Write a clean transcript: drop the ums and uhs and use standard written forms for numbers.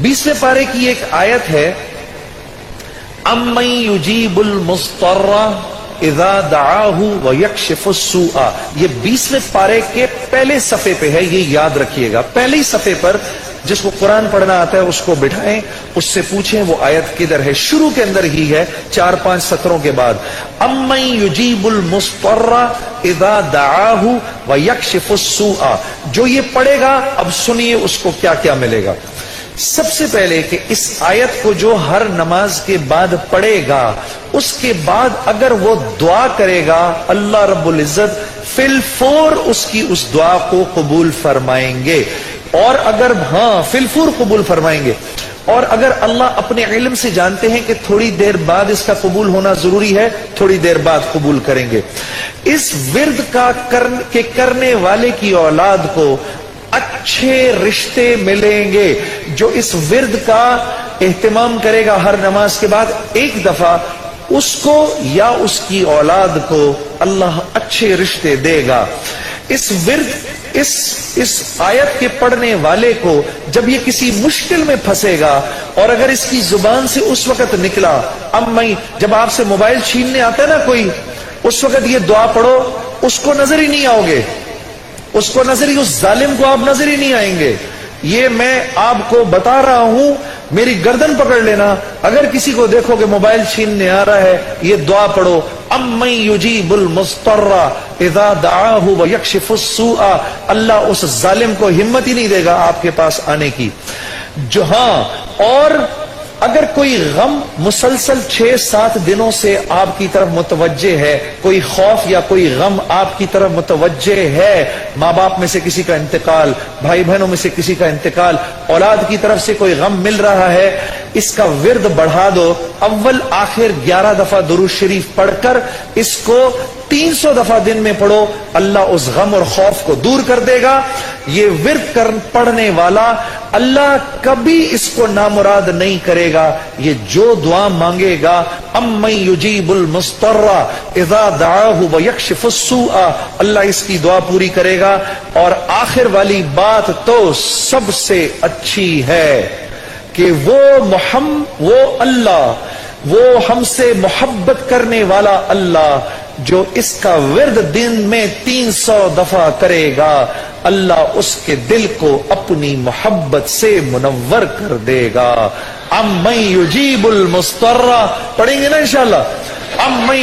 20वें पारे की एक आयत है, अम्मन युजीबुल मुस्तर्रा इज़ा दआहु व यक्शिफुस सूआ। ये 20वें पारे के पहले सफ़े पे है, ये याद रखिएगा। पहले ही सफ़े पर जिसको कुरान पढ़ना आता है उसको बिठाएं, उससे पूछें वो आयत किधर है। शुरू के अंदर ही है, 4-5 सत्रों के बाद। अम्मन युजीबुल मुस्तर्रा इज़ा दआहु व यक्शिफुस सूआ। जो ये पढ़ेगा, अब सुनिए उसको क्या क्या मिलेगा। सबसे पहले कि इस आयत को जो हर नमाज के बाद पढ़ेगा, उसके बाद अगर वो दुआ करेगा, अल्लाह रब्बुल इज्जत फिलफौर उसकी उस दुआ को कबूल फरमाएंगे। और अगर फिलफौर कबूल फरमाएंगे। और अगर अल्लाह अपने इल्म से जानते हैं कि थोड़ी देर बाद इसका कबूल होना जरूरी है, थोड़ी देर बाद कबूल करेंगे। इस विर्द का करने वाले की औलाद को अच्छे रिश्ते मिलेंगे। जो इस विर्द का एहतमाम करेगा हर नमाज के बाद एक दफा, उसको या उसकी औलाद को अल्लाह अच्छे रिश्ते देगा। इस विर्द इस आयत के पढ़ने वाले को जब ये किसी मुश्किल में फंसेगा, और अगर इसकी जुबान से उस वक्त निकला, जब आपसे मोबाइल छीनने आता है ना कोई, उस वक्त ये दुआ पढ़ो, उसको नजर ही नहीं आओगे, उसको नजर ही, उस जालिम को आप नजर ही नहीं आएंगे। ये मैं आपको बता रहा हूं, मेरी गर्दन पकड़ लेना। अगर किसी को देखोगे मोबाइल छीनने आ रहा है, ये दुआ पढ़ो, अम्मन युजीबुल मुस्तर्रा इज़ा दआहु व यक्शिफुस सूआ। अल्लाह उस जालिम को हिम्मत ही नहीं देगा आपके पास आने की। जो और अगर कोई गम मुसलसल 6-7 दिनों से आपकी तरफ मुतवज्जे है, कोई खौफ या कोई गम आपकी तरफ मुतवज्जे है, माँ बाप में से किसी का इंतकाल, भाई बहनों में से किसी का इंतकाल, औलाद की तरफ से कोई गम मिल रहा है, इसका विर्द बढ़ा दो। अव्वल आखिर 11 दफा दुरूद शरीफ पढ़कर इसको 300 दफा दिन में पढ़ो, अल्लाह उस गम और खौफ को दूर कर देगा। ये विर्द पढ़ने वाला अल्लाह कभी इसको नामुराद नहीं करेगा। ये जो दुआ मांगेगा, अम्मन युजीबुल मुस्तर्रा इज़ा दआहु व यक्शिफुस सूआ, अल्लाह इसकी दुआ पूरी करेगा। और आखिर वाली बात तो सबसे अच्छी है कि वो अल्लाह, वो हमसे मोहब्बत करने वाला अल्लाह, जो इसका विर्द दिन में 300 दफा करेगा, अल्लाह उसके दिल को अपनी मोहब्बत से मुनव्वर कर देगा। अम्मन युजीबुल मुस्तर्रा पढ़ेंगे ना इंशाअल्लाह। अम्मन